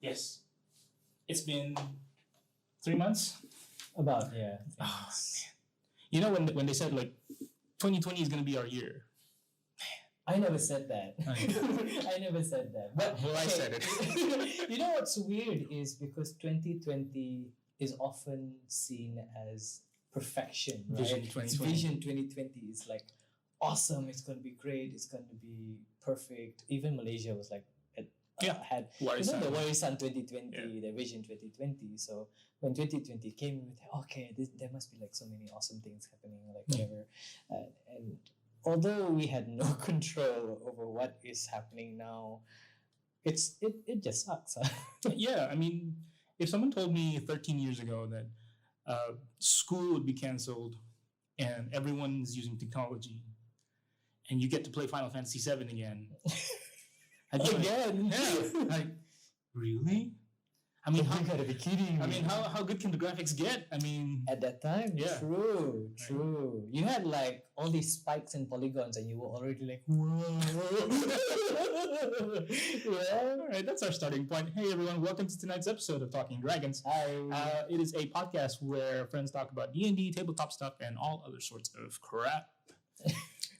Yes. It's been 3 months. About, yeah. Oh, man. You know when they said like 2020 is gonna be our year. I never said that. I never said that. But Well, I said it. You know what's weird is because 2020 is often seen as perfection, right? Vision 2020. Vision 2020 is like awesome. It's going to be great. It's going to be perfect. Even Malaysia was like had Warisan. the Warisan 2020, Yeah. the Vision 2020. So when 2020 came, we were like, okay, there must be like so many awesome things happening, like whatever. And although we had no control over what is happening now, it just sucks. Yeah, I mean, if someone told me 13 years ago that school would be canceled and everyone's using technology and you get to play Final Fantasy VII again. I'd be Again? Like, yeah. Like, really? I mean, You gotta be kidding me. I mean, how good can the graphics get? I mean, At that time, Yeah. True. You had like all these spikes and polygons, and you were already like, whoa. Yeah. all right, that's our starting point. Hey, everyone, welcome to tonight's episode of Talking Dragons. Hi. It is a podcast where friends talk about D&D, tabletop stuff, and all other sorts of crap.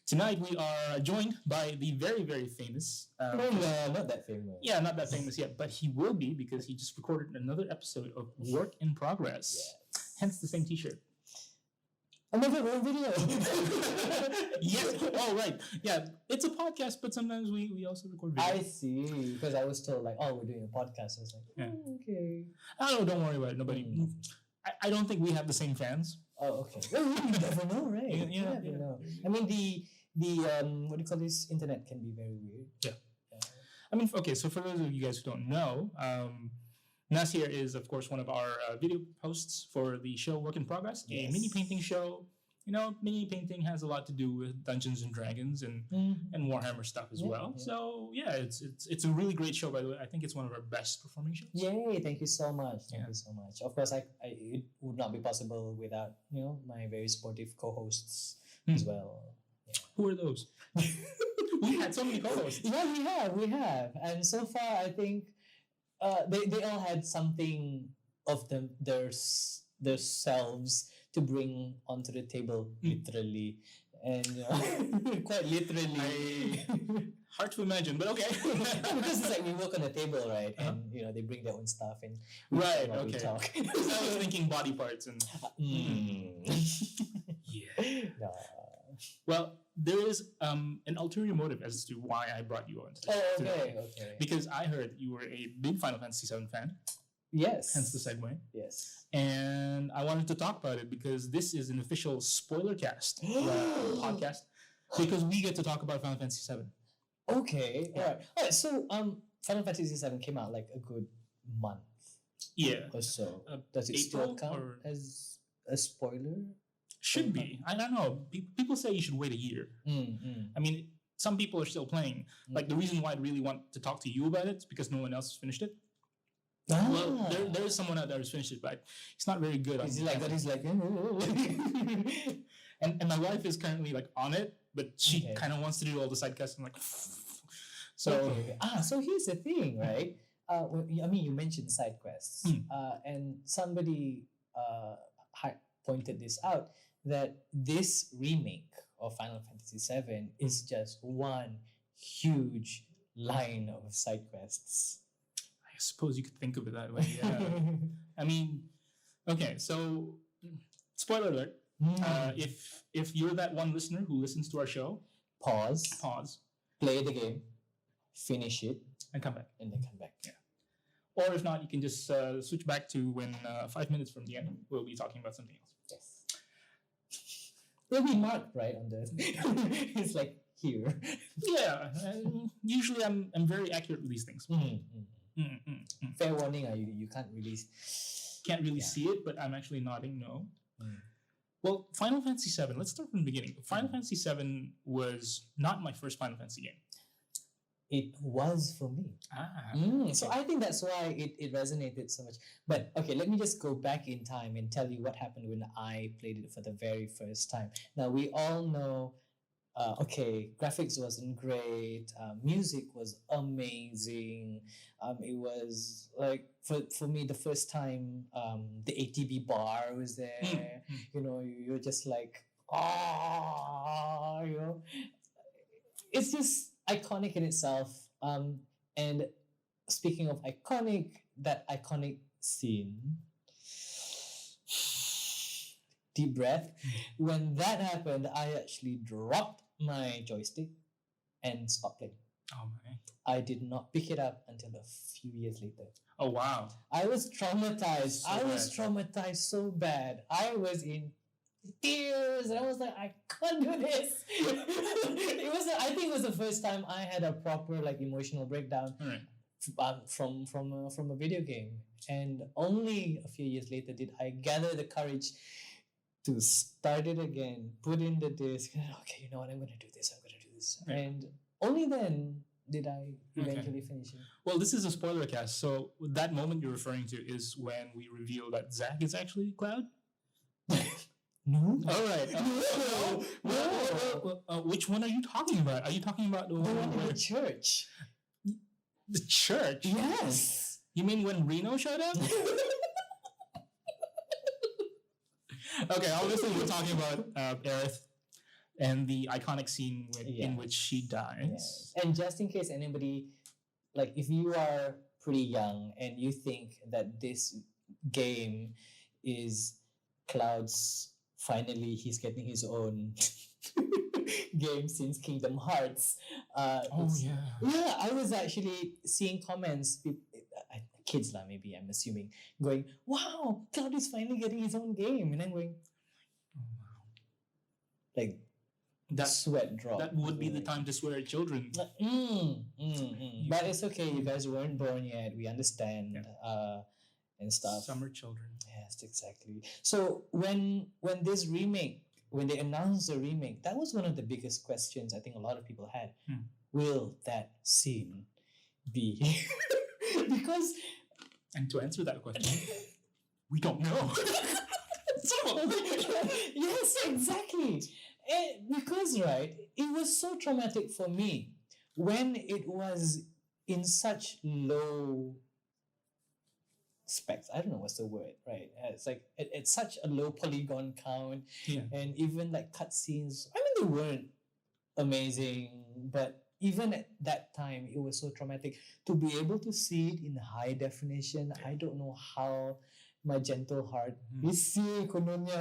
Tonight, we are joined by the very, very famous... No, not that famous. Yeah, not that famous yet, but he will be because he just recorded another episode of Work in Progress. Yes. Hence the same t-shirt. Another one video. Yes. Oh, right. Yeah, it's a podcast, but sometimes we also record videos. I see. Because I was told like, oh, we're doing a podcast. I was like, Yeah. Okay. Oh, don't worry about it. Nobody... I don't think we have the same fans. Oh, okay. Well, you never know, right? Yeah, You never know. I mean, the what do you call this? Internet can be very weird. Yeah. I mean, okay, so for those of you guys who don't know, Nasir is, of course, one of our video hosts for the show Work in Progress, a mini painting show. You know, mini painting has a lot to do with Dungeons and Dragons and Warhammer stuff as well. Yeah. So, yeah, it's a really great show, by the way. I think it's one of our best performing shows. Yay! Thank you so much. Thank Yeah. you so much. Of course, it would not be possible without my very sportive co-hosts as well. Who are those? We had so many co-hosts. Yeah, we have, and so far I think they all had something of their selves to bring onto the table, literally, and quite literally. Hard to imagine, but okay. Because it's like we work on the table, right? And they bring their own stuff and we Right, talk, we okay. talk. I was thinking body parts and... Yeah. No. Well, there is an ulterior motive as to why I brought you on today. Oh, today. okay. Because I heard you were a big Final Fantasy VII fan, Yes. hence the segue. Yes. And I wanted to talk about it because this is an official Spoilercast podcast because we get to talk about Final Fantasy VII. Okay. All right. So, Final Fantasy VII came out like a good month Yeah. or so. Does it April still count or- as a spoiler? Should be. I don't know. People say you should wait a year. I mean, some people are still playing. Like, the reason why I really want to talk to you about it is because no one else has finished it. Well, there is someone out there who's finished it, but he's not very good. Is he like that? He's like, and my wife is currently like on it, but she Okay. kind of wants to do all the side quests. I'm like, so okay. So here's the thing, right? I mean, you mentioned side quests, and somebody pointed this out that this remake of Final Fantasy VII is just one huge line of side quests. I suppose you could think of it that way. Yeah. I mean, okay. So, spoiler alert. If you're that one listener who listens to our show, Pause, play the game, finish it, and come back. and then come back. Yeah. Or if not, you can just switch back to when 5 minutes from the end, we'll be talking about something else. Yes. It'll be marked right on the. It's like here. Yeah. Usually, I'm very accurate with these things. Fair warning, you can't really. Can't really see it, but I'm actually nodding no. Well, Final Fantasy VII, let's start from the beginning. Final Fantasy VII was not my first Final Fantasy game. It was for me. So I think that's why it resonated so much. But okay, let me just go back in time and tell you what happened when I played it for the very first time. Now, we all know okay, graphics wasn't great. Music was amazing. It was like for me the first time the ATB bar was there. You know, you're just like you know, it's just iconic in itself. And speaking of iconic, that iconic scene. Deep breath. When that happened, I actually dropped my joystick and stopped playing. Oh my. I did not pick it up until a few years later. Oh wow. I was traumatized. So I was bad. traumatized so bad. I was in tears and I was like, I can't do this. It was I think it was the first time I had a proper like emotional breakdown All right. from a video game. And only a few years later did I gather the courage to start it again, put in the disc. Okay, you know what? I'm going to do this. Yeah. And only then did I eventually finish it. Well, this is a spoiler cast, so that moment you're referring to is when we reveal that Zach is actually Cloud. No. All right. Which one are you talking about? Are you talking about the The one one in where the church. the church? Yes. You mean when Reno showed up? Okay, obviously we're talking about Aerith and the iconic scene in which she dies. Yes. And just in case anybody, like if you are pretty young and you think that this game is Cloud's, finally he's getting his own game since Kingdom Hearts. Yeah, I was actually seeing comments, kids lah maybe, I'm assuming, going, wow, Cloud is finally getting his own game. And I'm going, like, That sweat drop. That would be the time to swear at children. But it's okay, you guys weren't born yet, we understand. And stuff. Summer children. Yes, exactly. So when this remake, when they announced the remake, that was one of the biggest questions I think a lot of people had. Will that scene be? Because and to answer that question, we don't know. Yes, exactly. Because right, it was so traumatic for me when it was in such low specs. I don't know what's the word, right? It's like it's such a low polygon count, and even like cutscenes. I mean, they weren't amazing, but even at that time, it was so traumatic to be able to see it in high definition. I don't know how my gentle heart is kononya.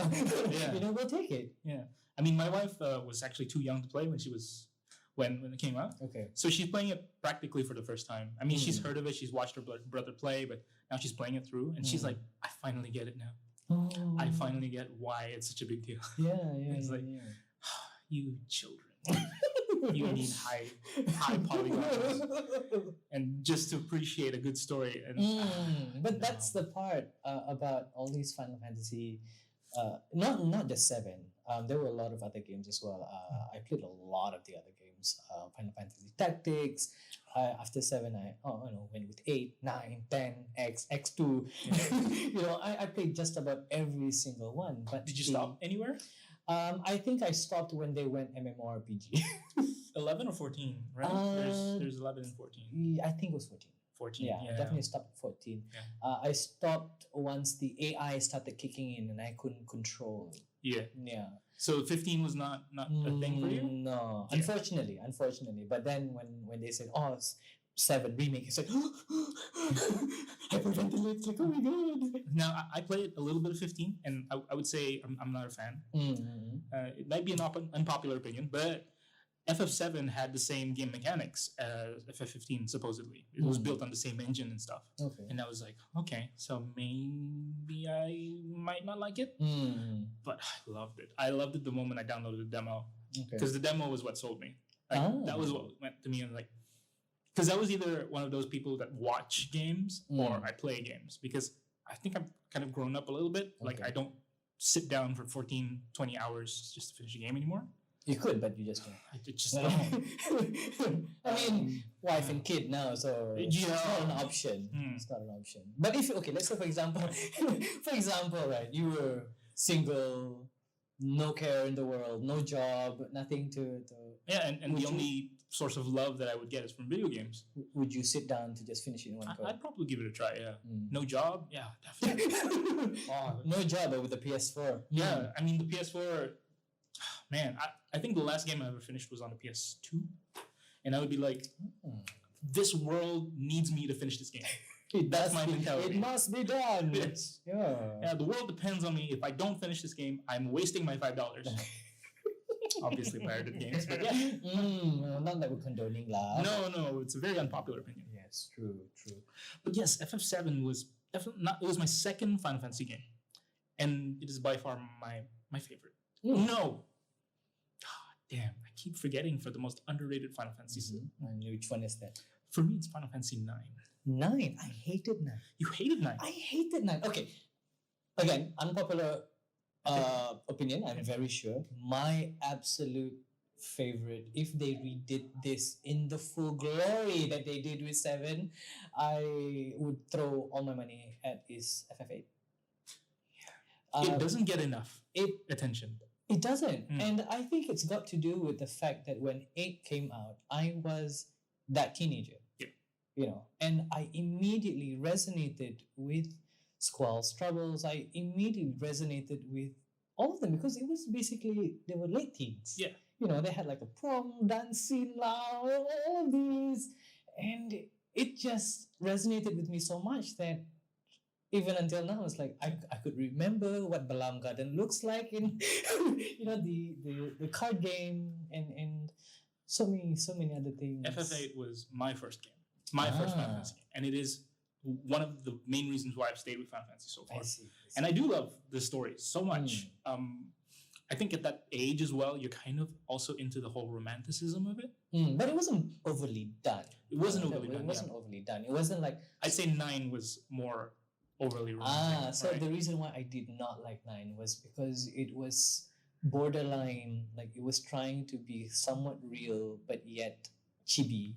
You know, we'll take it. Yeah, I mean, my wife was actually too young to play when it came out. Okay. So she's playing it practically for the first time. I mean, she's heard of it. She's watched her brother play, but now she's playing it through, and she's like, I finally get it now. Oh. I finally get why it's such a big deal. Yeah. It's like, you children. You need high polygons, and just to appreciate a good story. And but that's the part about all these Final Fantasy, not just 7. There were a lot of other games as well. I played a lot of the other games. Final Fantasy Tactics. After 7, I went with 8, 9, 10, X2. You know, I played just about every single one. But did you stop anywhere? I think I stopped when they went MMORPG. 11 or 14, right? There's 11 and 14. I think it was 14. 14. Yeah, I definitely stopped at 14. Yeah. I stopped once the AI started kicking in and I couldn't control. Yeah. So 15 was not a thing for you? No, unfortunately. But then when they said, oh, it's 7 remake, it's like, hyperventilate. It's like, oh my god. Now, I played a little bit of 15, and I would say I'm not a fan. It might be an unpopular opinion, but FF7 had the same game mechanics as FF15, supposedly. It was built on the same engine and stuff. Okay. And I was like, okay, so maybe I might not like it. But I loved it. I loved it the moment I downloaded the demo. Because the demo was what sold me. Like, that was what went to me. And like, because I was either one of those people that watch games or I play games. Because I think I've kind of grown up a little bit. Like, I don't sit down for 14, 20 hours just to finish a game anymore. You could, but you just don't. I just don't. I mean, wife and kid now, so it's not an option. It's not an option. But if let's say for example, right, you were single, no care in the world, no job, nothing to Yeah, and Would the you- only source of love that I would get is from video games. would you sit down to just finish it in one go? I'd probably give it a try. Yeah. Mm. No job. Yeah, definitely. Oh, No job but with the PS4. yeah, I mean the PS4. Man, I think the last game I ever finished was on the PS2, and I would be like, Mm. this world needs me to finish this game. It That's must my be- mentality. It must be done. Yes. Yeah. Yeah, the world depends on me. If I don't finish this game, I'm wasting my $5. Obviously, pirated games, but yeah. Not that we're condoning lah. No, it's a very unpopular opinion. Yes, true. But yes, FF7 was definitely not. It was my second Final Fantasy game, and it is by far my favorite. Mm. No, damn, I keep forgetting for the most underrated Final Fantasy. And which one is that? For me, it's Final Fantasy 9. 9. I hated 9. You hated 9. I hated 9. Okay. Again, unpopular opinion, I'm very sure. My absolute favorite, if they redid this in the full glory that they did with 7, I would throw all my money at is FF8. It doesn't get enough It attention. It doesn't. Mm. And I think it's got to do with the fact that when 8 came out, I was that teenager. Yeah. You know, and I immediately resonated with Squall's Troubles. I immediately resonated with all of them because it was basically, they were late teens. Yeah. You know, they had like a prom dance scene, all of these. And it just resonated with me so much that even until now, it's like I could remember what Balam Garden looks like in you know the card game and so many other things. FF8 was my first game, my first Final Fantasy game, and it is one of the main reasons why I've stayed with Final Fantasy so far. I see. And I do love the story so much. I think at that age as well, you're kind of also into the whole romanticism of it. But it wasn't overly done. It wasn't overly done. It wasn't overly done. It wasn't like I'd say 9 was more overly romantic. so right? the reason why I did not like 9 was because it was borderline, like it was trying to be somewhat real but yet chibi.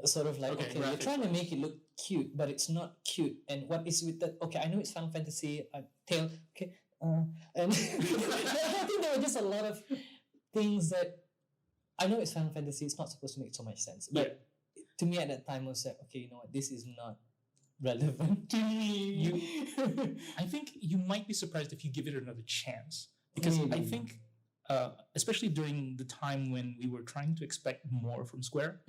Sort of like, Okay, okay, you're graphic. trying to make it look cute, but it's not cute. And what is with that? Okay, I know it's Final Fantasy tale. Okay, and I think there were just a lot of things that I know it's Final Fantasy. It's not supposed to make so much sense, but to me at that time I was like, okay, you know what? This is not relevant to me. I think you might be surprised if you give it another chance. Because I Maybe. think, especially during the time when we were trying to expect more from Square,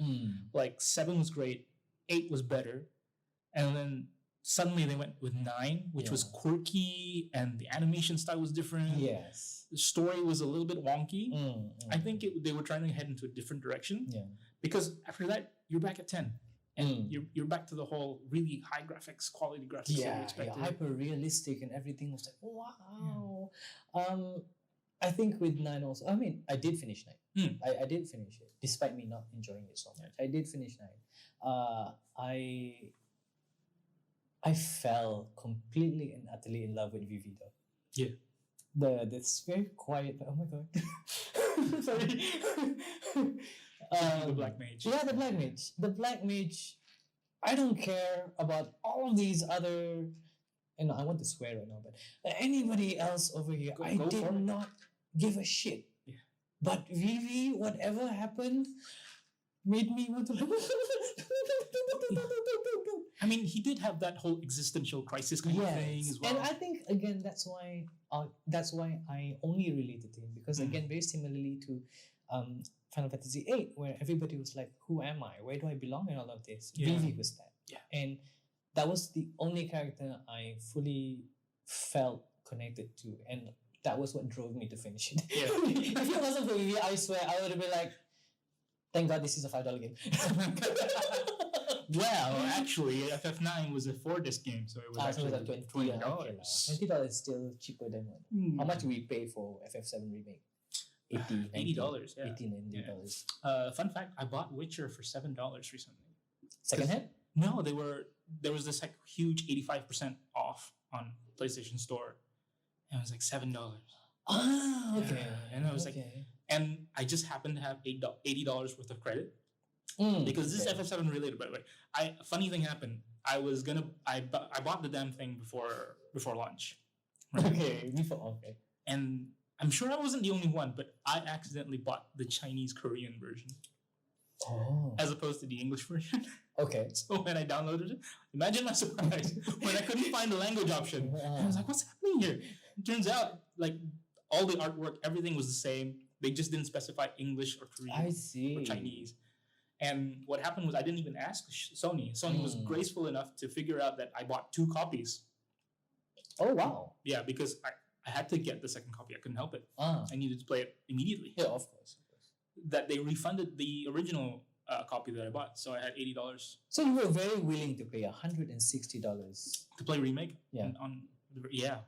like 7 was great, 8 was better, and then suddenly they went with 9, which was Yeah. quirky, and the animation style was different. Yes. The story was a little bit wonky. I think they were trying to head into a different direction. Yeah. Because after that, you're back at 10. And Mm. you're back to the whole really high graphics, quality graphics that you Yeah, expected. hyper realistic and everything was like wow. I think with 9 also. I mean, I did finish 9. I did finish it, despite me not enjoying it so much. I did finish 9. I fell completely and utterly in love with Vivi though. Yeah. This very quiet. Oh my god. Sorry. The Black Mage. Yeah, the Black Mage. The Black Mage. I don't care about all of these other. And I want to swear right now, but anybody else over here, I Go for did it. not give a shit. Yeah. But Vivi, whatever happened, made me want to. I mean, he did have that whole existential crisis kind of thing as well. And I think again that's why I only related to him because again very similarly to Final Fantasy VIII where everybody was like, who am I? Where do I belong in all of this? Yeah. Vivi was that. Yeah. And that was the only character I fully felt connected to, and that was what drove me to finish it. Yeah. If it wasn't for Vivi, I swear I would have been like, thank God this is a $5 game. Well, actually, FF9 was a 4-disc game, so it was So actually it was like $20. $20 is still cheaper than what? How much do we pay for FF7 Remake? $80, $80, yeah. $80, $90. Fun fact: I bought Witcher for $7 recently. Secondhand? No, there was this like huge 85% off on PlayStation Store, and it was like $7. Ah, okay. Yeah, and I was like, and I just happened to have $80 worth of credit. Because this is FF7 related, by the way. A funny thing happened. I bought the damn thing before lunch. Right? Okay. And I'm sure I wasn't the only one, but I accidentally bought the Chinese Korean version as opposed to the English version. Okay. So when I downloaded it, imagine my surprise when I couldn't find the language option. And I was like, what's happening here? It turns out, like, all the artwork, everything was the same. They just didn't specify English or Korean I see. or Chinese. And what happened was I didn't even ask Sony. Sony was graceful enough to figure out that I bought 2 copies. Oh, wow. Yeah, because I had to get the second copy. I couldn't help it. Ah. I needed to play it immediately. Yeah, of course. That they refunded the original copy that I bought. So I had $80 So you were very willing to pay $160. to play Remake. Yeah. Yeah.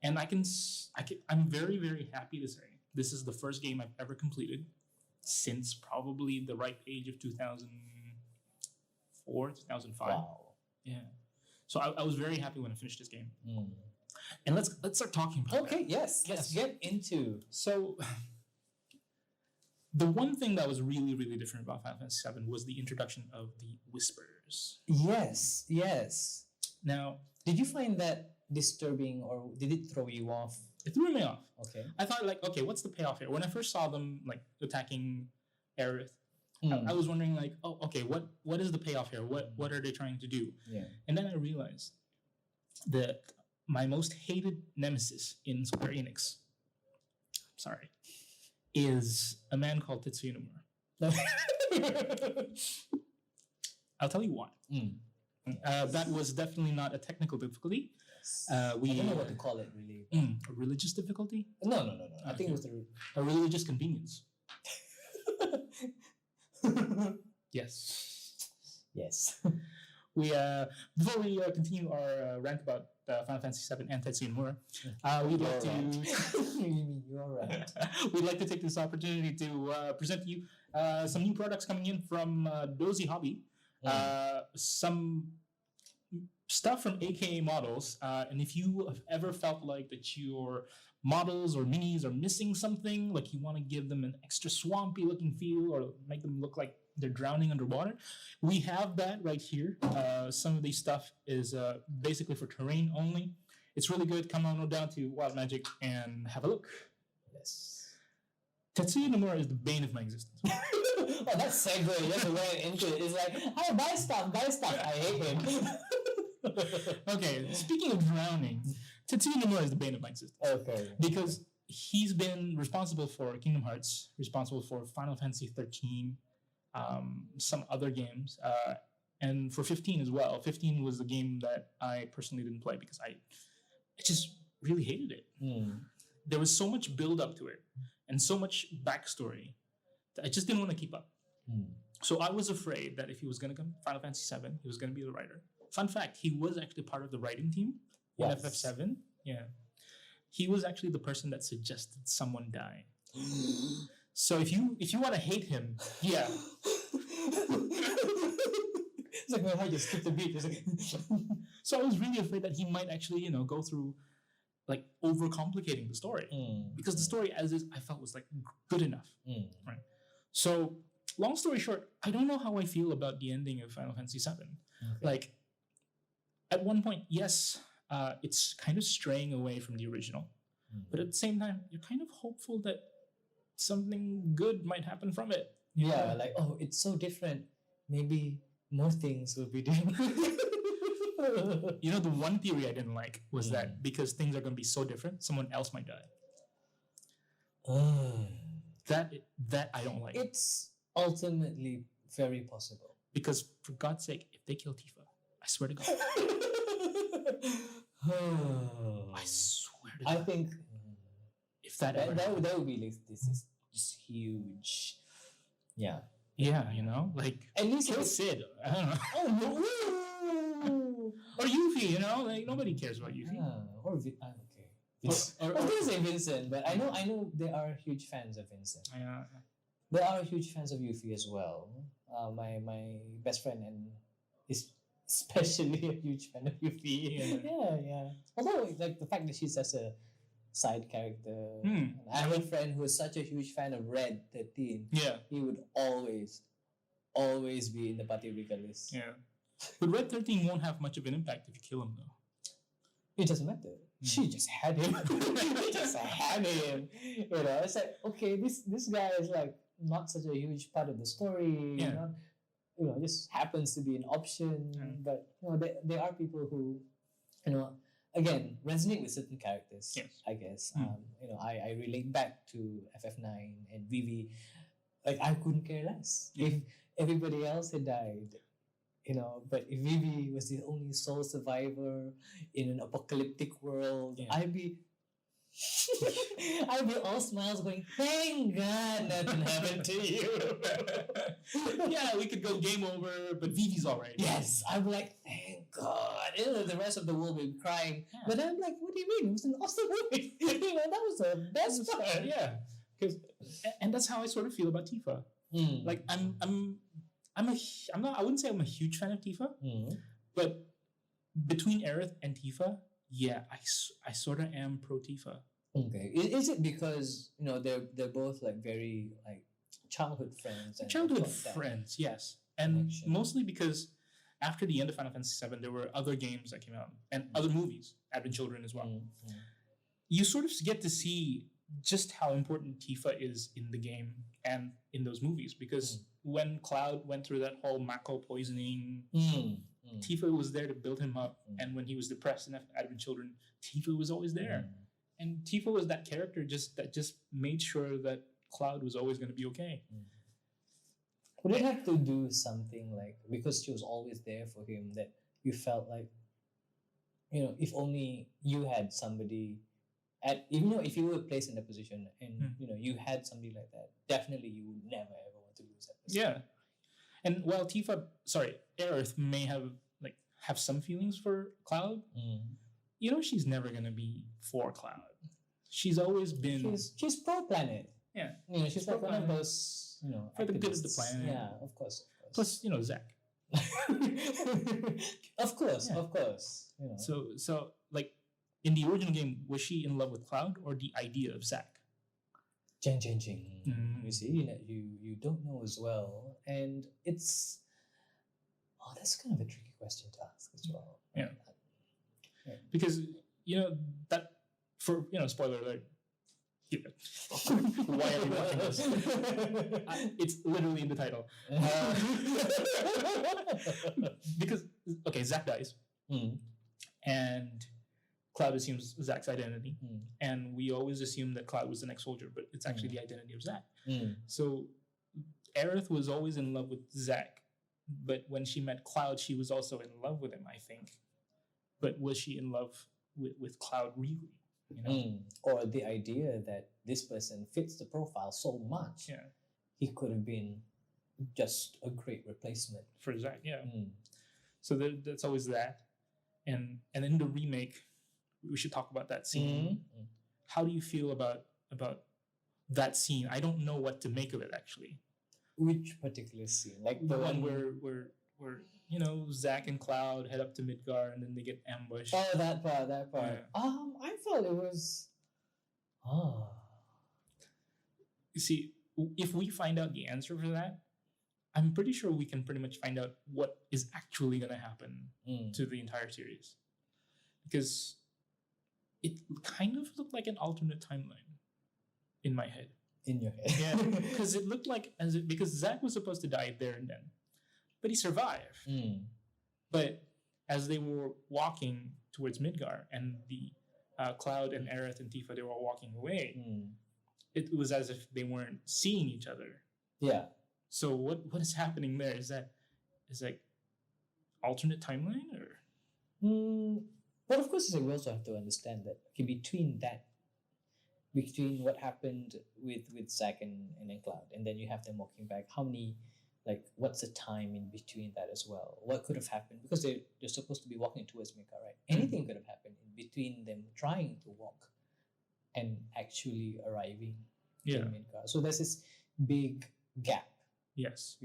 And I'm very, very happy to say this is the first game I've ever completed since probably the ripe age of 2004, 2005. Wow. Yeah. So I was very happy when I finished this game. And let's start talking about Okay, that. yes. Let's get into. So the one thing that was really, really different about Final Fantasy VII was the introduction of the whispers. Yes, yes. Now, Did you find that disturbing or did it throw you off? it threw me off. Okay. I thought, like, okay, what's the payoff here? When I first saw them, like, attacking Aerith, I was wondering, like, oh, okay, what is the payoff here? What are they trying to do? Yeah. And then I realized that my most hated nemesis in Square Enix, sorry, is a man called Tetsuya Nomura. I'll tell you why. That was definitely not a technical difficulty. I don't know what to call it really. A religious difficulty? No. I think it was a religious convenience. Yes. Yes. We before we continue our rant about Final Fantasy VII and Tetsuya Nomura, we'd like to. You mean you're right. We'd like to take this opportunity to present to you some new products coming in from Dozy Hobby. Some stuff from AKA Models, and if you have ever felt like that your models or minis are missing something, like you want to give them an extra swampy looking feel or make them look like they're drowning underwater, we have that right here. Some of these stuff is basically for terrain only. It's really good. Come on down to Wild Magic and have a look. Yes. Tetsuya Nomura is the bane of my existence. Oh, that's segue. That's right into it. It's like, hey, buy stuff. I hate him. Okay, speaking of drowning, Tetsuya Nomura is the bane of my existence. Okay. Because he's been responsible for Kingdom Hearts, responsible for Final Fantasy 13, some other games, and for 15 as well. 15 was the game that I personally didn't play because I just really hated it. There was so much build up to it and so much backstory that I just didn't want to keep up. So I was afraid that if he was going to come Final Fantasy VII, he was going to be the writer. Fun fact, he was actually part of the writing team in FF7. Yeah. He was actually the person that suggested someone die. So if you want to hate him, yeah. It's like, man, I just skipped the beat. It's like So I was really afraid that he might actually, go through like overcomplicating the story. Because the story as is, I felt was like good enough. Right. So long story short, I don't know how I feel about the ending of Final Fantasy VII. Okay. Like, at one point, yes, it's kind of straying away from the original. But at the same time, you're kind of hopeful that something good might happen from it. Yeah, like, oh, it's so different. Maybe more things will be different. The one theory I didn't like was that because things are going to be so different, someone else might die. That I don't like. It's ultimately very possible. Because for God's sake, if they kill Tifa, I swear to God. I swear to God. I think if that ever that would be like, this is just huge. Yeah. Yeah, like At least kill Sid. I don't know. Oh no. Or Yuffie, like nobody cares about Yuffie. Or okay. I was gonna say Vincent, but I know they are huge fans of Vincent. Yeah. There are huge fans of Yuffie as well. My best friend and is especially a huge fan of Yuffie. Yeah. Although like the fact that she's such a side character. I have a friend who is such a huge fan of Red 13. Yeah. He would always be in the party regardless. Yeah. But Red 13 won't have much of an impact if you kill him though. It doesn't matter. she just had him. She just had him. It's like, okay, this guy is like not such a huge part of the story. Yeah. Just happens to be an option. Yeah. But there are people who, again, resonate with certain characters. Yes. I guess. Mm. I relate back to FF9 and Vivi. Like, I couldn't care less if everybody else had died. But if Vivi was the only sole survivor in an apocalyptic world, I'd be all smiles going, thank God nothing happened to you. Yeah, we could go game over, but Vivi's all right. Yes, I'm like, thank God. The rest of the world will be crying. Yeah. But I'm like, what do you mean? It was an awesome movie. That was the best part. Yeah, and that's how I sort of feel about Tifa. Like I wouldn't say I'm a huge fan of Tifa, but between Aerith and Tifa, yeah, I sort of am pro Tifa. Okay, is it because they're both like very like childhood friends? And Childhood like that friends, yes, and connection? mostly because after the end of Final Fantasy VII, there were other games that came out and other movies, Advent Children as well. You sort of get to see just how important Tifa is in the game and in those movies, because when Cloud went through that whole Mako poisoning, Tifa was there to build him up, and when he was depressed in Advent Children, Tifa was always there, and Tifa was that character that just made sure that Cloud was always going to be okay. Would it have to do something like, because she was always there for him, that you felt like, if only you had somebody if you were placed in that position and you had somebody like that, definitely you would never ever want to lose that person. Yeah, and while Aerith may have some feelings for Cloud, she's never gonna be for Cloud. She's always been. She's pro planet. Yeah, she's like one of those. For the good of the planet. Yeah, of course. Plus, Zack. Of course. So like. In the original game, was she in love with Cloud or the idea of Zack? Jing. You see, you don't know as well, and it's that's kind of a tricky question to ask as well. Yeah. Because that for spoiler alert. Why are we watching this? It's literally in the title. Because Zack dies, and Cloud assumes Zack's identity, and we always assume that Cloud was the next soldier, but it's actually the identity of Zack. So Aerith was always in love with Zack, but when she met Cloud, she was also in love with him, I think. But was she in love with Cloud really? Or the idea that this person fits the profile so much, he could have been just a great replacement for Zack. Yeah. So that's always that, and in the remake. We should talk about that scene. How do you feel about that scene? I don't know what to make of it actually. Which particular scene? Like the one where Zack and Cloud head up to Midgar and then they get ambushed. Oh, that part. Yeah. I felt it was. You see, if we find out the answer for that, I'm pretty sure we can pretty much find out what is actually going to happen to the entire series, because it kind of looked like an alternate timeline in my head. In your head. Yeah, because it looked like because Zack was supposed to die there and then, but he survived. But as they were walking towards Midgar and the Cloud and Aerith and Tifa, they were all walking away, it was as if they weren't seeing each other. Yeah. So what is happening there? Is like alternate timeline or? But of course, we also have to understand that between what happened with Zack and then Cloud, and then you have them walking back, what's the time in between that as well? What could have happened? Because they're supposed to be walking towards Midgar, right? Anything could have happened in between them trying to walk and actually arriving in Midgar. So there's this big gap. Yes.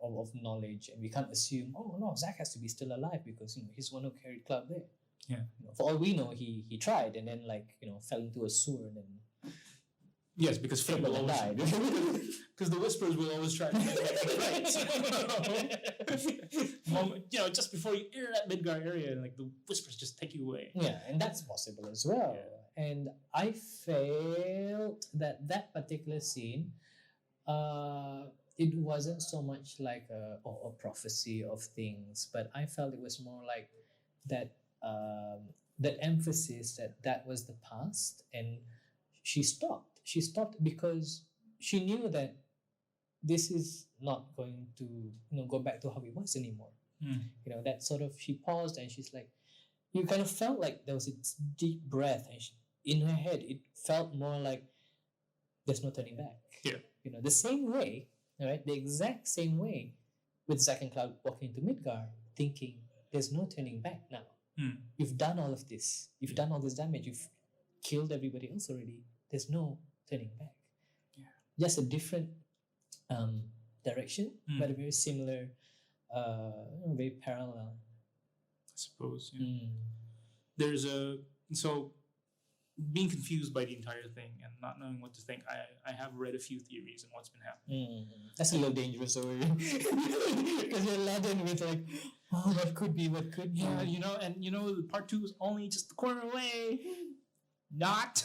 Of knowledge, and we can't assume, oh no, Zack has to be still alive because he's the one who carried Cloud there. Yeah. For all we know, he tried and then fell into a sewer and then Yes, because fate will always died. because the whispers will always try to make it right. Just before you enter that Midgar area, and like the whispers just take you away. Yeah, and that's possible as well. And I felt that particular scene, it wasn't so much like a prophecy of things, but I felt it was more like that that emphasis that was the past, and she stopped. She stopped because she knew that this is not going to go back to how it was anymore. That sort of, she paused and she's like, you kind of felt like there was a deep breath, and in her head it felt more like there's no turning back. The same way, right? The exact same way with Zack and Cloud walking into Midgar, thinking there's no turning back now. You've done all of this. You've done all this damage. You've killed everybody else already. There's no turning back. Just a different direction, but a very similar, very parallel. I suppose. There's being confused by the entire thing and not knowing what to think. I have read a few theories on what's been happening. That's a little dangerous already, because you're laden with like, what could be. And part 2 is only just the corner away. Not.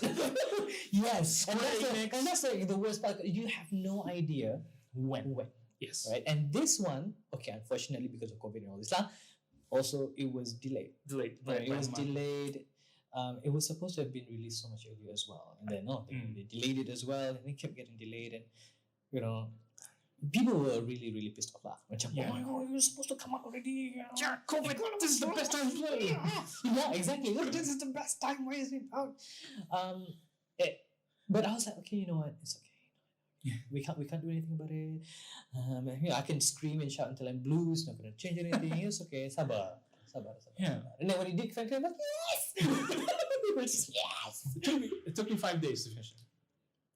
Yes, and that's like the worst part. You have no idea when. Yes. Right, and this one, okay, unfortunately because of COVID and all this stuff, also it was delayed. Right, it was delayed. It was supposed to have been released so much earlier as well, and then they delayed it as well, and it kept getting delayed, and people were really, really pissed off. Oh my god, it was supposed to come out already. Yeah, COVID. This is the best time to play. Yeah, exactly. Look, this is the best time. Why is it out? But I was like, okay, you know what? It's okay. We can't do anything about it. I can scream and shout until I'm blue. It's not going to change anything. It's okay. Sabar. Yeah. And then when he did finally, I'm like, yes! Yes! It took me 5 days to finish it.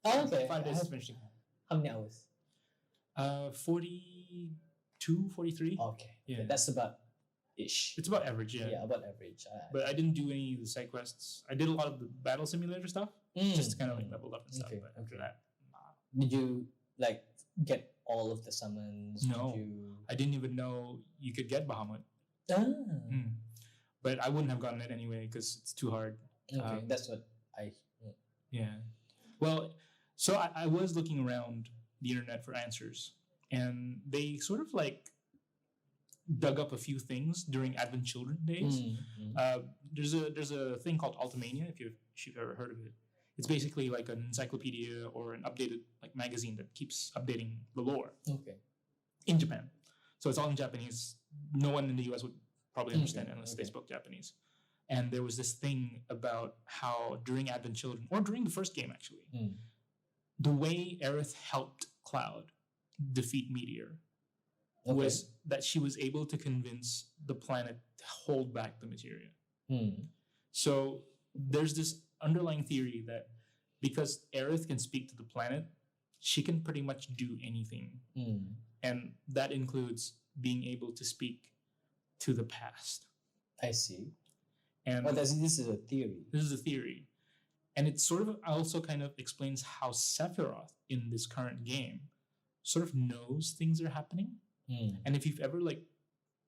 Oh, okay. 5 days to finish it. How many hours? 42, 43. Okay. Yeah. That's about ish. It's about average, yeah. Yeah, about average. But I didn't do any of the side quests. I did a lot of the battle simulator stuff, just to kind of like level up and stuff. But after that, did you like get all of the summons? No, I didn't even know you could get Bahamut. But I wouldn't have gotten it anyway because it's too hard. Okay, that's what I. Yeah. Well, so I was looking around the internet for answers, and they sort of like dug up a few things during Advent Children days. There's a thing called Ultimania, if you've ever heard of it. It's basically like an encyclopedia or an updated like magazine that keeps updating the lore. Okay. In Japan, so it's all in Japanese. No one in the US would probably understand it unless they spoke Japanese. And there was this thing about how during Advent Children, or during the first game actually, the way Aerith helped Cloud defeat Meteor was that she was able to convince the planet to hold back the materia. So there's this underlying theory that because Aerith can speak to the planet, she can pretty much do anything. And that includes being able to speak to the past. I see. And this is a theory. This is a theory. And it sort of also kind of explains how Sephiroth in this current game sort of knows things are happening. And if you've ever like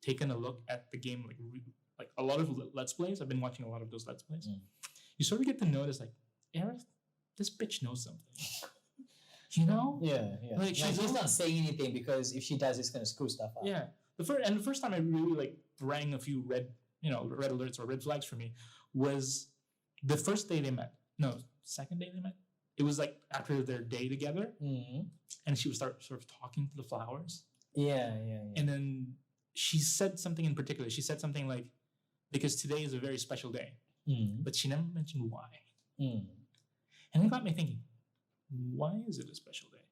taken a look at the game, like a lot of Let's Plays, I've been watching a lot of those Let's Plays, you sort of get to notice like, Aerith, this bitch knows something. You know? Yeah. Like she's not saying anything because if she does, it's gonna screw stuff up. Yeah. The first time I really like rang a few red alerts or red flags for me was the first day they met. No, second day they met. It was like after their day together, and she would start sort of talking to the flowers. Yeah. And then she said something in particular. She said something like, because today is a very special day. But she never mentioned why. And it got me thinking, why is it a special day?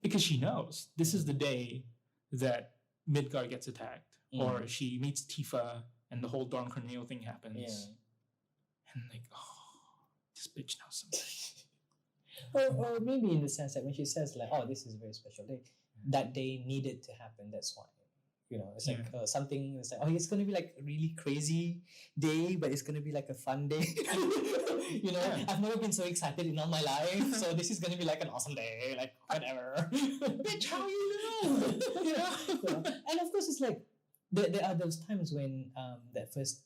Because she knows this is the day that Midgar gets attacked, or she meets Tifa and the whole Don Corneo thing happens. And like, this bitch knows something. Or maybe in the sense that when she says like, this is a very special day, that day needed to happen, that's why. it's like something. It's like, oh, it's gonna be like a really crazy day, but it's gonna be like a fun day. I've never been so excited in all my life, so this is gonna be like an awesome day, like whatever. Bitch, how you know? And of course, it's like there are those times when that first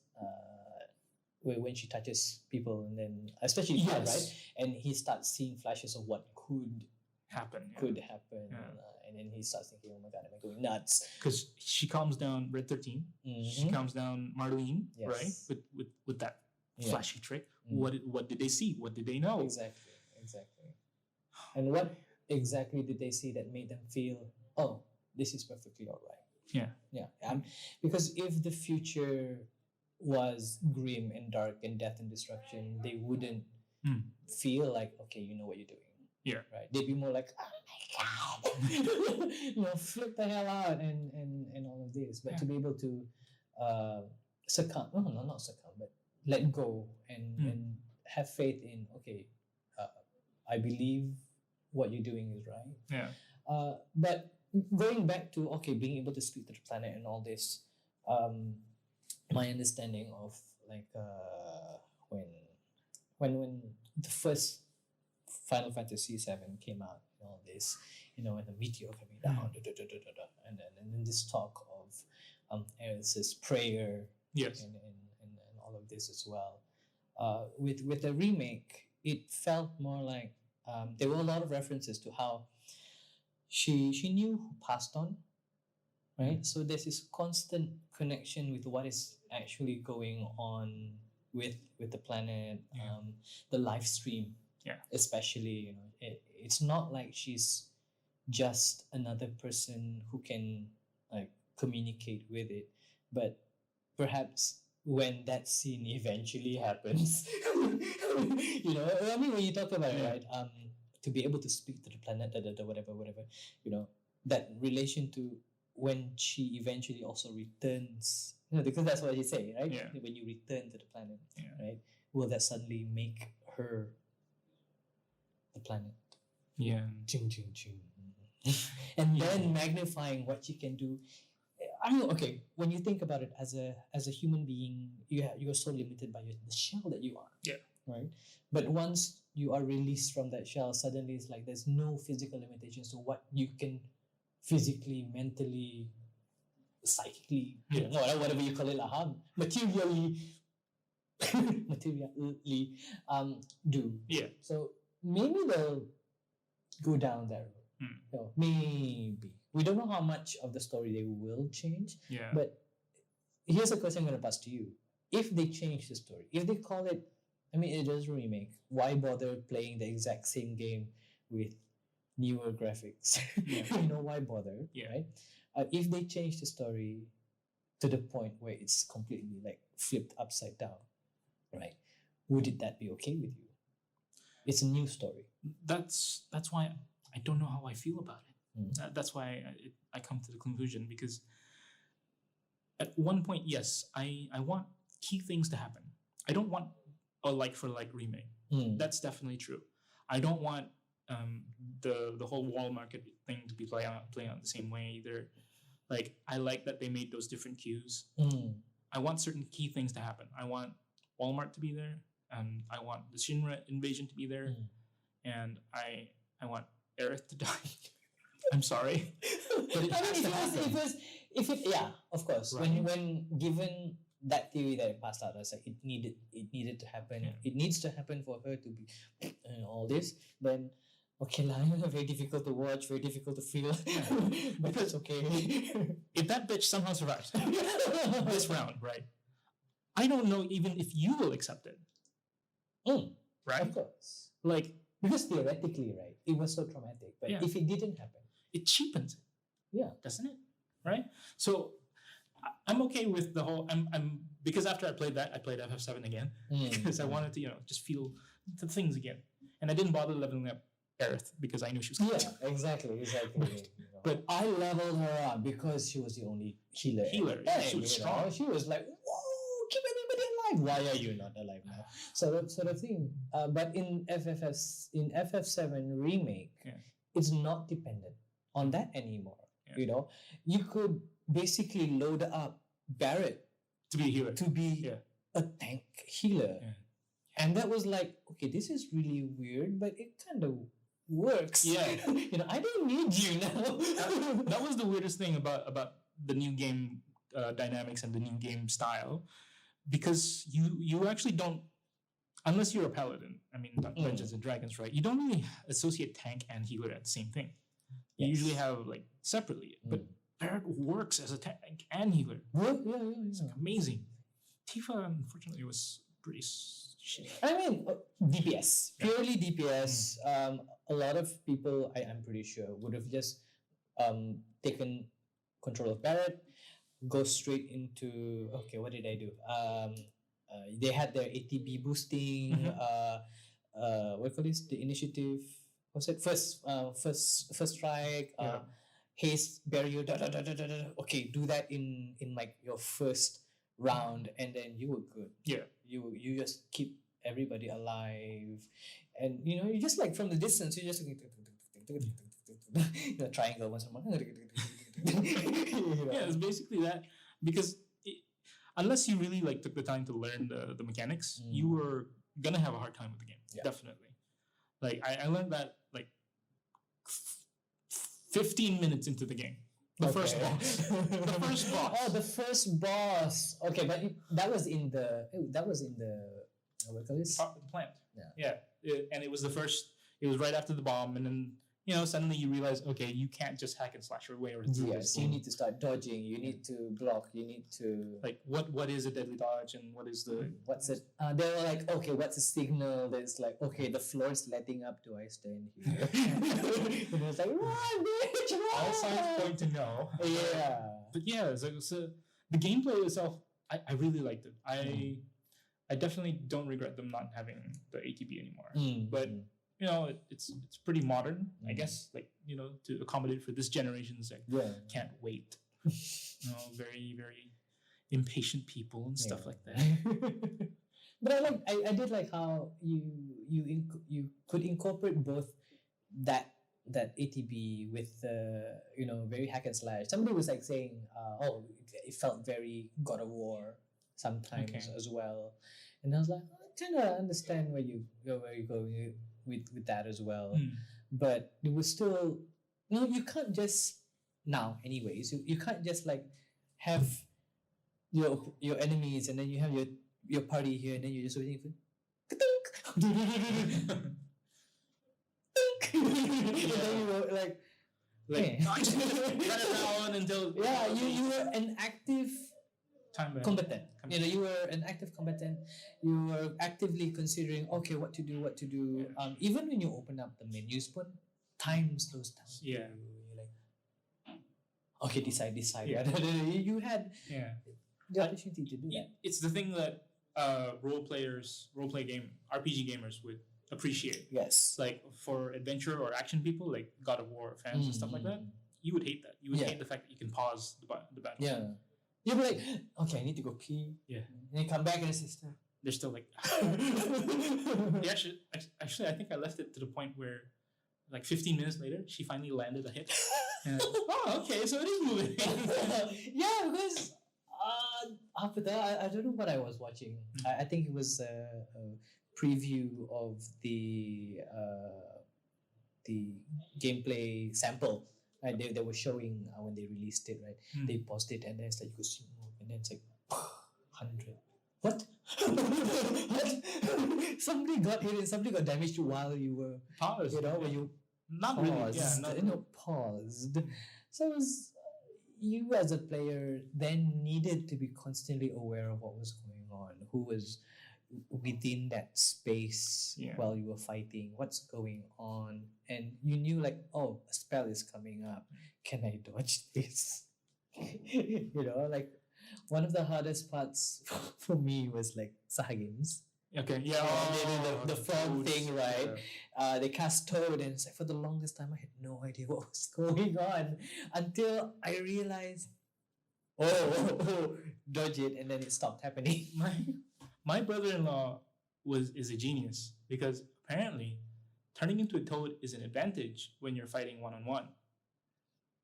when she touches people, and then especially Todd, right, and he starts seeing flashes of what could happen. And then he starts thinking, oh my god, am I going nuts? Because she calms down Red 13, she calms down Marlene, right, with that flashy trick. What did they see? What did they know? Exactly. And what exactly did they see that made them feel, oh, this is perfectly all right? Because if the future was grim and dark and death and destruction, they wouldn't feel like, okay, you know what you're doing. Yeah. Right. They'd be more like, oh my god, flip the hell out and all of this. But to be able to succumb, not succumb, but let go and have faith in, okay, I believe what you're doing is right. Yeah. But going back to, okay, being able to speak to the planet and all this, my understanding of like when the first Final Fantasy VII came out, and all this, and the meteor coming down, and then this talk of Aerith's prayer, and all of this as well. With the remake, it felt more like there were a lot of references to how she knew who passed on, right? So there's this constant connection with what is actually going on with the planet, the live stream, especially. It's not like she's just another person who can like communicate with it, but perhaps when that scene eventually happens, I mean, when you talk about it, right? To be able to speak to the planet, whatever, that relation to when she eventually also returns, because that's what you say, right? Yeah. When you return to the planet, right? Will that suddenly make her the planet? Yeah. Ching, ching, ching. And then magnifying what she can do. I mean, okay, when you think about it as a human being, you are so limited by the shell that you are. Yeah. Right? But once you are released from that shell, suddenly it's like there's no physical limitations to what you can physically, mentally, psychically, whatever you call it, materially do. Yeah. So maybe they'll go down that road. Maybe. We don't know how much of the story they will change. Yeah. But here's a question I'm going to pass to you. If they change the story, if they call it, I mean, it is a remake, why bother playing the exact same game with newer graphics? Why bother? Yeah. Right? If they change the story to the point where it's completely like flipped upside down, right? Would that be okay with you? It's a new story. That's why I don't know how I feel about it. That's why I come to the conclusion, because at one point, yes, I want key things to happen. I don't want a like-for-like remake. That's definitely true. I don't want the whole wall market thing to be playing out the same way either. Like, I like that they made those different cues. I want certain key things to happen. I want Walmart to be there, and I want the Shinra invasion to be there, and I want Aerith to die. I'm sorry, but it has to happen. Of course. Right. When given that theory that it passed out, I was like, it needed to happen. Yeah. It needs to happen for her to be all this. Then okay, very difficult to watch, very difficult to feel. But it's okay. If that bitch somehow survives this round, right? I don't know even if you will accept it. Right? Of course. Like, because theoretically, right, it was so traumatic. But if it didn't happen, it cheapens it. Yeah. Doesn't it? Right? So I'm okay with the whole I'm because after I played that, I played FF7 again. Because I wanted to, just feel the things again. And I didn't bother leveling up Aerith because I knew she was coming. Yeah, exactly. But I leveled her up because she was the only healer. She was strong. She was like, whoa, keep everybody alive. Why are you not alive now? So that sort of thing. But in FF7 Remake, it's not dependent on that anymore. You could basically load up Barrett to be a healer. to be Yeah. a tank healer. Yeah. And that was like, okay, this is really weird, but it kind of works. Yeah. I don't need you now. That was the weirdest thing about the new game dynamics and the new game style, because you actually don't, unless you're a paladin. I mean, Dungeons and Dragons, right? You don't really associate tank and healer at the same thing. You Yes. usually have like separately, but Barrett works as a tank and healer. It's like amazing. Tifa, unfortunately, was pretty shitty. I mean, DPS, purely DPS. A lot of people, I'm pretty sure, would have just taken control of Barrett, go straight into, okay, what did I do? They had their ATB boosting. What do you call this? The initiative. What's it? First strike. Haste barrier. Okay, do that in like your first round, and then you were good. Yeah. You just keep everybody alive, and you just like from the distance, you just triangle once more. Yeah, it's basically that, because unless you really like took the time to learn the mechanics, you were gonna have a hard time with the game. Yeah. Definitely. Like I learned that like 15 minutes into the game. The first boss. The first boss. Oh, the first boss. Okay, but that was in the what do you call this? The plant. Yeah. And it was the first. It was right after the bomb, and then suddenly you realize, okay, you can't just hack and slash your way through Yes, this. you need to start dodging. You need to block. You need to like what is a deadly dodge and what is the what's it? They were like, okay, what's a signal? That's like, okay, the floor is letting up. Do I stand here? And it's like, run, bitch, run! all signs point to no. Yeah. But yeah, so the gameplay itself, I really liked it. I definitely don't regret them not having the ATB anymore. But it's pretty modern, I guess. Like to accommodate for this generation's like can't wait. Very very impatient people and stuff like that. But I did like how you could incorporate both that ATB with very hack and slash. Somebody was like saying, it felt very God of War sometimes as well, and I was like, I kind of understand where you're going with that as well, but it was still you can't just now anyways you can't just like have your enemies and then you have your party here and then you're just waiting for and then you were like run around until you were an active combatant. You were an active combatant. You were actively considering, okay, what to do. Even when you open up the menus, but time slows down. Yeah. You're like, okay, decide. Yeah. You had the opportunity to do that. It's the thing that RPG gamers would appreciate. Yes. Like for adventure or action people, like God of War fans and stuff like that, you would hate that. You would hate the fact that you can pause the battle. Yeah. You'd be like, okay, I need to go pee. Yeah. And you come back and it's just they're still like actually I think I left it to the point where like 15 minutes later she finally landed a hit. And okay, so it is moving. Yeah, because after that I don't know what I was watching. I think it was a preview of the gameplay sample. Right, they were showing when they released it, right? They paused it and then it's like you could see more, and then it's like 100. What? What? Somebody got hit and somebody got damaged while you were paused. When you not paused, really. Yeah, paused. So it was, you as a player then needed to be constantly aware of what was going on, who was within that space while you were fighting, what's going on, and you knew like, oh, a spell is coming up, can I dodge this? Like one of the hardest parts for me was like Sahagins. Okay, the frog thing, right? Yeah. They cast Toad, and it's like for the longest time I had no idea what was going on until I realized, dodge it, and then it stopped happening. My brother-in-law is a genius, because apparently turning into a toad is an advantage when you're fighting one-on-one.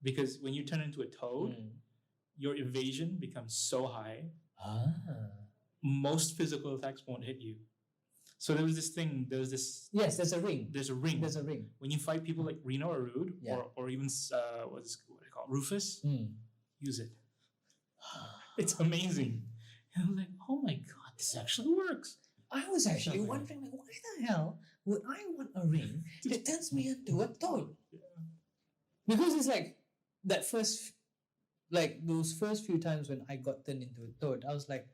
Because when you turn into a toad, your evasion becomes so high, Ah. most physical attacks won't hit you. So there was this thing. There's this. Yes, there's a ring. There's a ring. There's a ring. When you fight people like Reno or Rude, Yeah. or even what do you call it? Rufus, Mm. use it. It's amazing. And I was like, oh my god, this actually works. I was actually Something. wondering, like, why the hell would I want a ring that turns me into a toad? Because it's like that first, like those first few times when I got turned into a toad, I was like,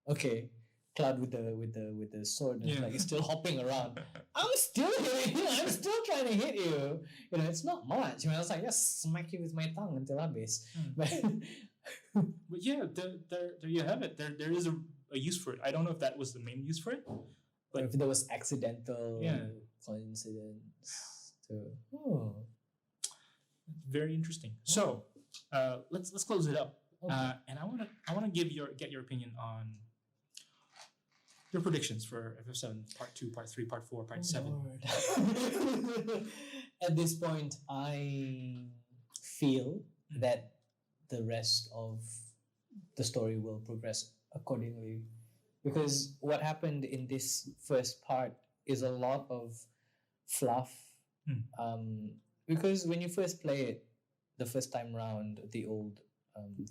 okay, Cloud with the sword, and Yeah. like it's still hopping around. I'm still hitting you. I'm still trying to hit you. You know, it's not much. I was like, just smack you with my tongue until habis. But But yeah, there you have it. There is a use for it. I don't know if that was the main use for it. if there was accidental Yeah. coincidence too. Oh. Very interesting. So let's close it up. Okay. And I wanna get your opinion on your predictions for FF7 Part 2, Part 3, Part 4, Part 7. Lord. At this point, I feel that the rest of the story will progress accordingly. Because what happened in this first part is a lot of fluff. Because when you first play it, the first time round, the old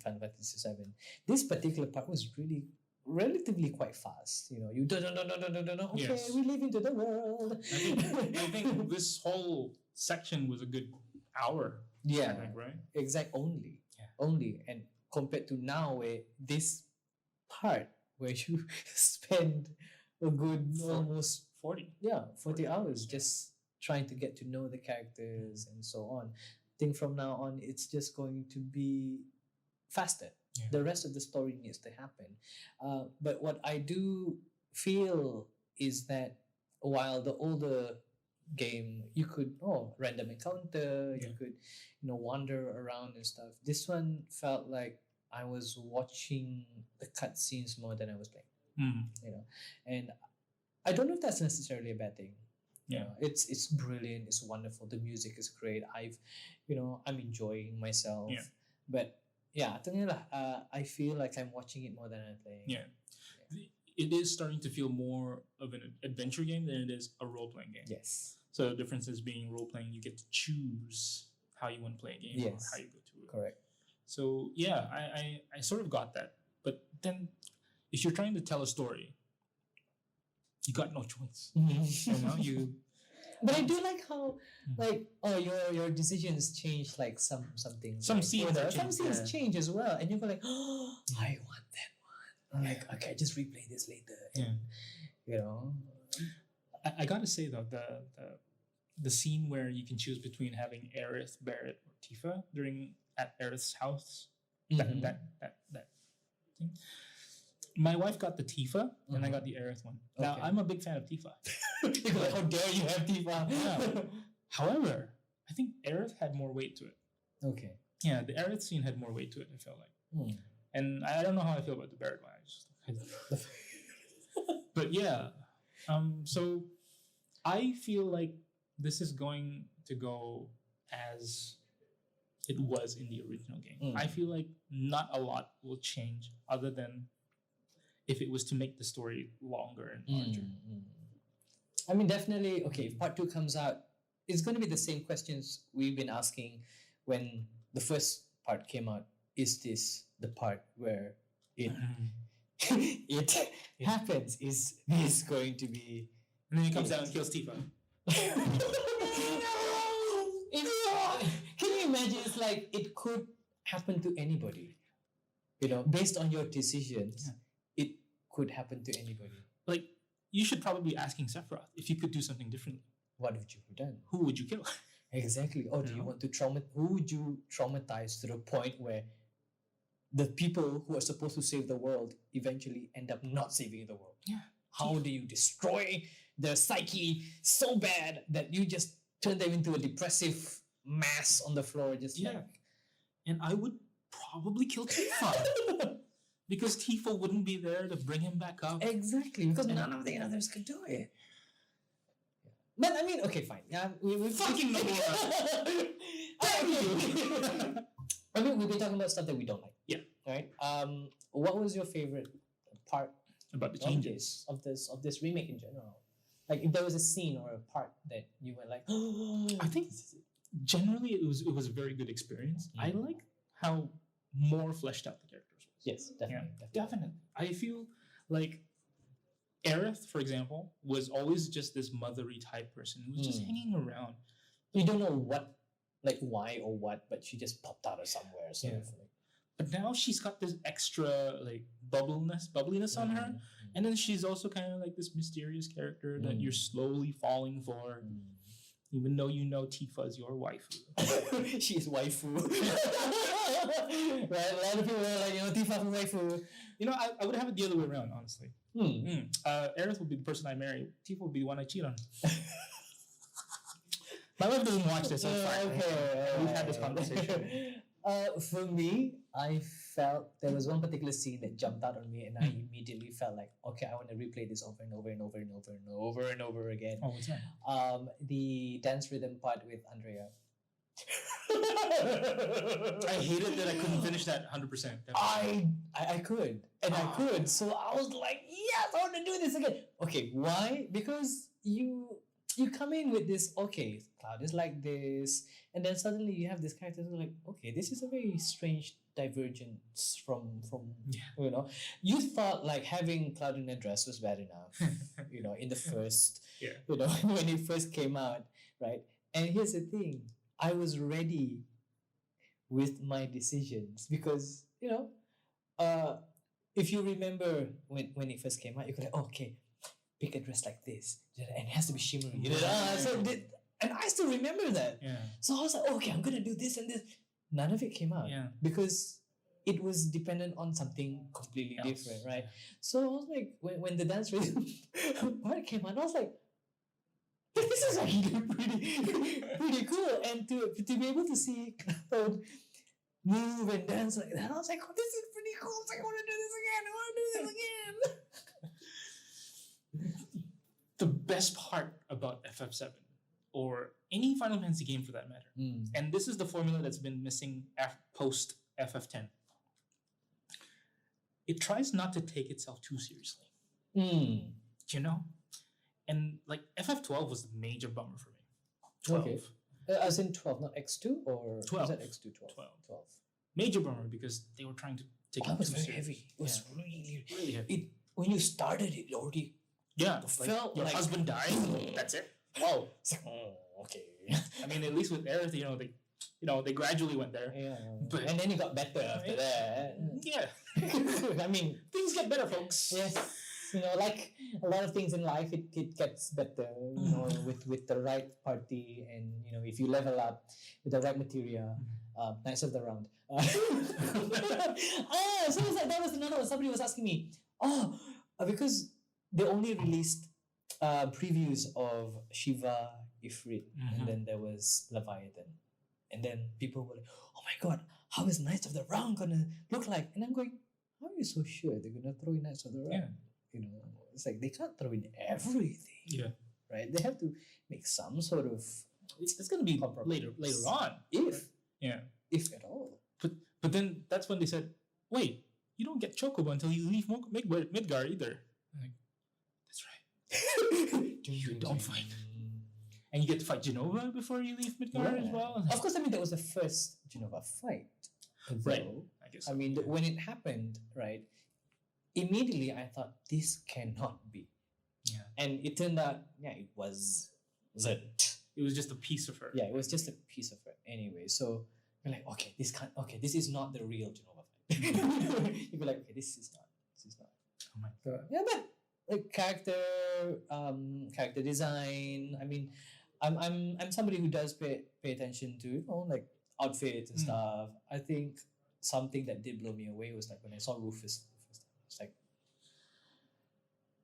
Final Fantasy VII, this particular part was really relatively quite fast. You know, you don't. Okay, Yes. we live into the world. I think this whole section was a good hour. Yeah, I think, right? only. Yeah. Only. And compared to now, where this part where you spend a good almost 40. 40 hours just trying to get to know the characters and so on. I think from now on it's just going to be faster. Yeah. The rest of the story needs to happen. But what I do feel is that while the older game you could random encounter, Yeah. you could wander around and stuff. This one felt like I was watching the cutscenes more than I was playing. And I don't know if that's necessarily a bad thing. Yeah. It's brilliant, it's wonderful, the music is great. I'm enjoying myself. Yeah. But yeah, I feel like I'm watching it more than I'm playing. Yeah. It is starting to feel more of an adventure game than it is a role-playing game. Yes. So the difference is being role-playing, you get to choose how you want to play a game or Yes. how you go to it. Correct. So yeah, I sort of got that. But then if you're trying to tell a story, you got no choice. You But I do like how your decisions change, like some things. Some like, scenes are some changed, scenes yeah. change as well, and you go like, oh, I want that one. I'm like, okay, just replay this later. And, I gotta say though, the scene where you can choose between having Aerith, Barrett, or Tifa at Aerith's house, Mhm. that thing. My wife got the Tifa, and I got the Aerith one. Now Okay. I'm a big fan of Tifa. You're like, how dare you have Tifa? Yeah. However, I think Aerith had more weight to it. Okay. Yeah, the Aerith scene had more weight to it. I felt like, Hmm. and I don't know how I feel about the Barrett one. But yeah, so I feel like this is going to go as it was in the original game. Mm. I feel like not a lot will change other than if it was to make the story longer and larger. I mean, definitely. Okay, if part 2 comes out, it's going to be the same questions we've been asking when the first part came out. Is this the part where it it happens? Is this going to be? And then he comes down and kills Tifa. Can you imagine? It's like it could happen to anybody. Based on your decisions, it could happen to anybody. Like, you should probably be asking Sephiroth if you could do something differently. What would you have done? Who would you kill? Exactly. Or do you want to who would you traumatize to the point where the people who are supposed to save the world eventually end up not saving the world? Yeah. How do you destroy their psyche so bad that you just turn them into a depressive mass on the floor? And I would probably kill Tifa. Because Tifa wouldn't be there to bring him back up. Exactly, because none of the others could do it. But I mean, okay, fine. Yeah, we Fucking Nomura. I mean, we've been talking about stuff that we don't like. Yeah. right? What was your favorite part About the of changes. this remake in general? Like, if there was a scene or a part that you were like, I think generally it was a very good experience. I like how more fleshed out the characters was. yes, definitely, Definitely. I feel like Aerith, for example, was always just this mothery type person who was just hanging around. You don't know what, like, why or what, but she just popped out of somewhere. So Yeah. But now she's got this extra like bubbliness on her, and then she's also kind of like this mysterious character that you're slowly falling for, even though you know Tifa is your waifu. She's waifu. Right? A lot of people are like, Tifa for waifu. I would have it the other way around, honestly. Aerith would be the person I marry. Tifa would be the one I cheat on. My wife doesn't watch this. So it's fine. Okay. We've had this conversation. For me, I felt there was one particular scene that jumped out on me, and I immediately felt like, okay, I want to replay this over and over and over and over and over and over again. Oh, what's that? The dance rhythm part with Andrea. I hated that I couldn't finish that 100%. I could, and I could. So I was like, yes, I want to do this again. Okay, why? Because you come in with this, okay, Cloud is like this, and then suddenly you have this character who's like, okay, this is a very strange divergence from you thought like having Cloud in a dress was bad enough, in the first, when it first came out, right? And here's the thing, I was ready with my decisions because if you remember when it first came out, you could like, okay, pick a dress like this, and it has to be shimmery. And I still remember that. Yeah. So I was like, okay, I'm gonna do this and this. None of it came out. Yeah. Because it was dependent on something completely different, right? So I was like, when the dance rhythm part came out, I was like, this is actually pretty cool. And to be able to see Cloud move and dance like that, I was like, oh, this is pretty cool. I was like, I want to do this again. I want to do this again. The best part about FF7 or any Final Fantasy game for that matter, and this is the formula that's been missing post FF10. It tries not to take itself too seriously. And like FF12 was the major bummer for me. 12. Okay. As in 12, not X2 or 12. Is that X2 12? 12. Major bummer because they were trying to take it was too very serious. heavy. It was really heavy. When you started it already felt your like husband died. That's it. wow. It's like, okay. I mean, at least with Aerith, they gradually went there. Yeah. But- and then it got better after that. Yeah, I mean, things get better, folks. yes. Like a lot of things in life, it gets better, with the right party, and if you level up with the right material, Knights of the Round. So it was like, that was another one. Somebody was asking me, because they only released previews of Shiva, Ifrit, and then there was Leviathan. And then people were like, oh my god, how is Knights of the Round gonna look like? And I'm going, how are you so sure they're gonna throw in Knights of the Round? Yeah. It's like they can't throw in everything. Yeah. Right? They have to make some sort of It's going to be later on. if at all. But then that's when they said, wait, you don't get Chocobo until you leave Midgar either. I'm like, that's right. You don't fight. And you get to fight Genova before you leave Midgar as well. Of course, that was the first Genova fight. Right. I guess. When it happened, right, immediately I thought, this cannot be. Yeah. And it turned out, it was it. It was just a piece of her. Yeah, it was just a piece of her anyway. So you're like, this is not the real Genova fight. You'd be like, okay, this is not. Oh my So, but like character design. I mean, I'm somebody who does pay attention to like outfits and stuff. I think something that did blow me away was like when I saw Rufus. It's like,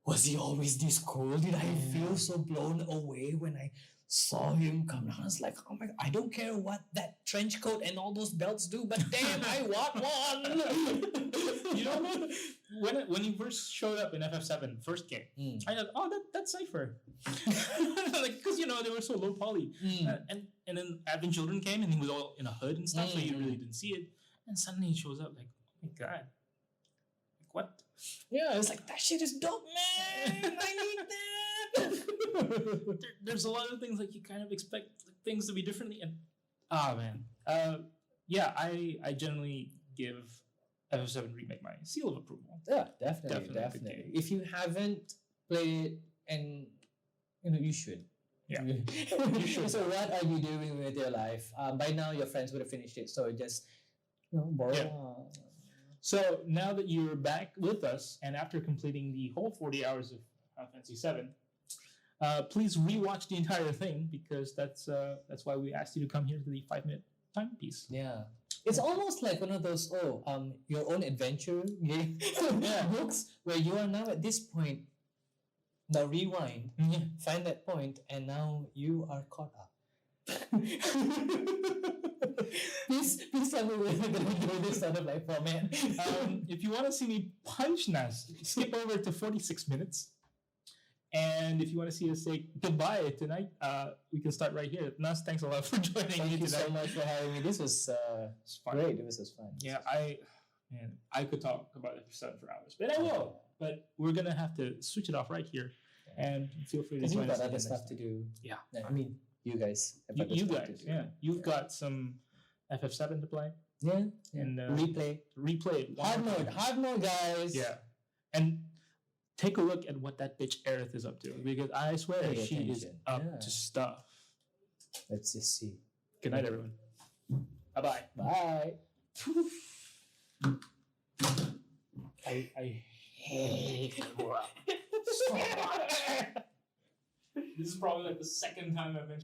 was he always this cool? Did I feel so blown away when I saw him come down? I was like, oh my god, I don't care what that trench coat and all those belts do, but damn, I want one. When he first showed up in FF7 first game, I thought, oh, that's Cypher. Because they were so low poly, and then Advent Children came and he was all in a hood and stuff, so you really didn't see it. And suddenly he shows up like, oh My God. Like, what? Yeah, it's like, that shit is dope, man. I need that. There's a lot of things like you kind of expect things to be differently, and man, yeah, I generally give FF7 Remake my seal of approval. Yeah, definitely, Definitely a good definitely. game. If you haven't played it, and you should. Yeah. You should. So what are you doing with your life? By now, your friends would have finished it. So just borrow. Yeah. So now that you're back with us, and after completing the whole 40 hours of Final Fantasy VII, please rewatch the entire thing, because that's why we asked you to come here to the 5-minute timepiece. Yeah. It's almost like one of those your own adventure game books where you are now at this point. Now rewind, find that point, and now you are caught up. please tell me we're going to do this sort of like format. If you want to see me punch Nas, skip over to 46 minutes. And if you want to see us say goodbye tonight, we can start right here. Nas, thanks a lot for joining me Thank you tonight. so much for having me. This was fun. great. It was fun. Yeah, I could talk about FF7 for hours, but I will. But we're gonna have to switch it off right here, and feel free to Because join you've us got again other stuff next to time. do. Yeah, I mean, you guys have other you stuff guys, to do. yeah, you've got some FF7 to play. Yeah. And replay it. hard mode, guys. Yeah, and take a look at what that bitch Aerith is up to, because I swear Pay she is attention. up to stuff. Let's just see. Good night, everyone. Bye Bye. I hate so much. This is probably like the second time I've mentioned